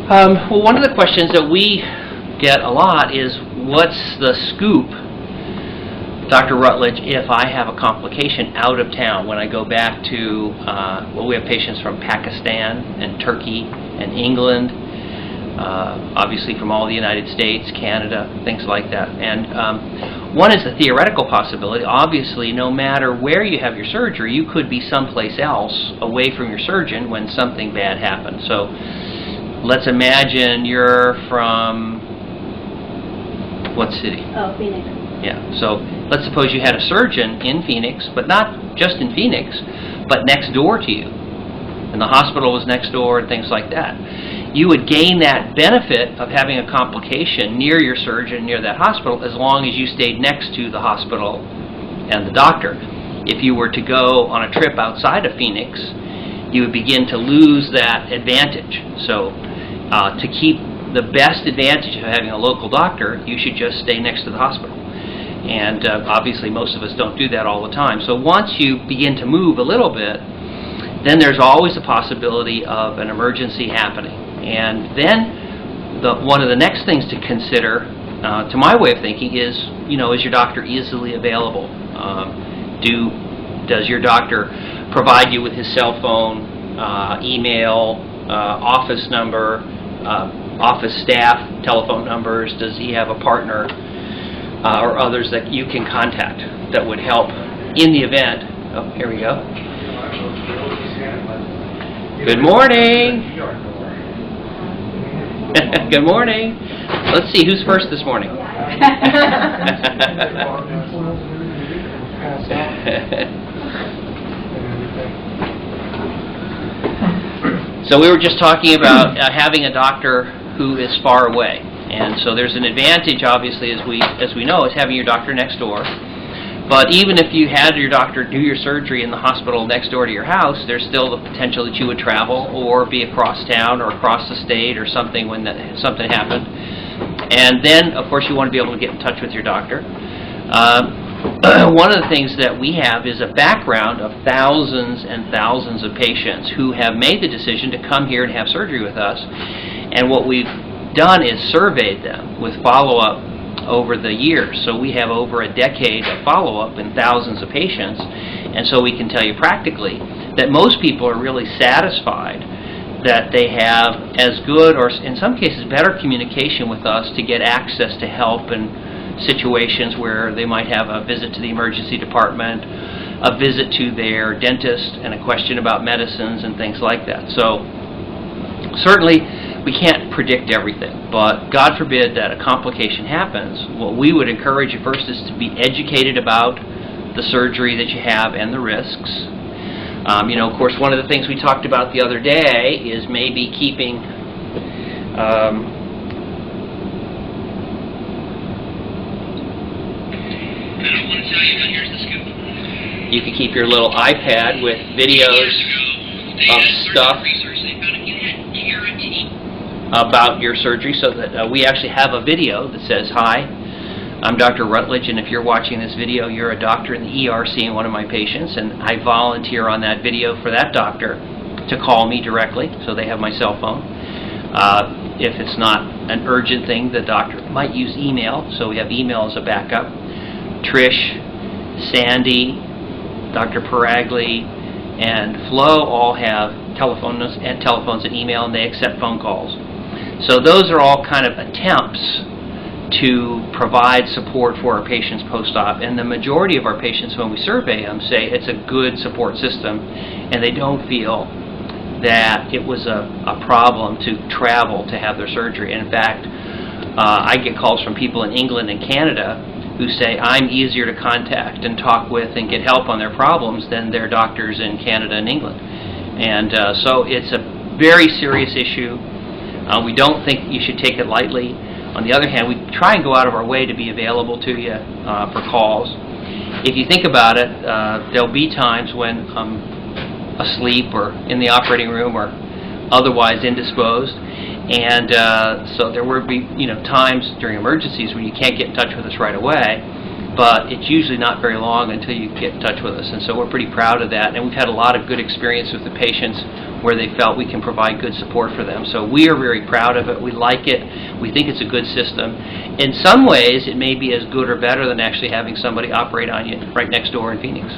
Well, one of the questions that we get a lot is, what's the scoop, Dr. Rutledge, if I have a complication out of town when I go back to, well, we have patients from Pakistan and Turkey and England, obviously from all the United States, Canada, things like that. And one is the theoretical possibility. Obviously, no matter where you have your surgery, you could be someplace else away from your surgeon when something bad happens. So let's imagine you're from what city? Oh, Phoenix. Yeah, so let's suppose you had a surgeon in Phoenix, but not just in Phoenix, but next door to you. And the hospital was next door and things like that. You would gain that benefit of having a complication near your surgeon, near that hospital, as long as you stayed next to the hospital and the doctor. If you were to go on a trip outside of Phoenix, you would begin to lose that advantage. So to keep the best advantage of having a local doctor, you should just stay next to the hospital. And obviously most of us don't do that all the time. So once you begin to move a little bit, then there's always a possibility of an emergency happening. And then one of the next things to consider, to my way of thinking, is, is your doctor easily available? Does your doctor provide you with his cell phone, email, office number, office staff, telephone numbers? Does he have a partner or others that you can contact that would help in the event? Oh, here we go. Good morning. Good morning. Let's see, who's first this morning? So we were just talking about having a doctor who is far away. And so there's an advantage, obviously, as we know, is having your doctor next door. But even if you had your doctor do your surgery in the hospital next door to your house, there's still the potential that you would travel or be across town or across the state or something when something happened. And then, of course, you want to be able to get in touch with your doctor. One of the things that we have is a background of thousands and thousands of patients who have made the decision to come here and have surgery with us. And what we've done is surveyed them with follow-up over the years. So we have over a decade of follow-up in thousands of patients, and so we can tell you practically that most people are really satisfied that they have as good, or in some cases better, communication with us to get access to help in situations where they might have a visit to the emergency department, a visit to their dentist, and a question about medicines and things like that. So certainly we can't predict everything, but God forbid that a complication happens. What we would encourage you first is to be educated about the surgery that you have and the risks. Of course, one of the things we talked about the other day is maybe keeping you could keep your little iPad with videos of stuff about your surgery, so that we actually have a video that says, "Hi, I'm Dr. Rutledge, and if you're watching this video, you're a doctor in the ER seeing one of my patients, and I volunteer on that video for that doctor to call me directly," so they have my cell phone. If it's not an urgent thing, the doctor might use email, so we have email as a backup. Trish, Sandy, Dr. Paragli, and Flo all have telephones and email, and they accept phone calls. So those are all kind of attempts to provide support for our patients post-op, and the majority of our patients, when we survey them, say it's a good support system, and they don't feel that it was a problem to travel to have their surgery. And in fact, I get calls from people in England and Canada who say I'm easier to contact and talk with and get help on their problems than their doctors in Canada and England. And so it's a very serious issue. We don't think you should take it lightly. On the other hand, we try and go out of our way to be available to you for calls. If you think about it, there'll be times when I'm asleep or in the operating room or otherwise indisposed, and so there will be times during emergencies when you can't get in touch with us right away. but it's usually not very long until you get in touch with us, and so we're pretty proud of that, and we've had a lot of good experience with the patients where they felt we can provide good support for them. So we are very proud of it. We like it. We think it's a good system. In some ways, it may be as good or better than actually having somebody operate on you right next door in Phoenix.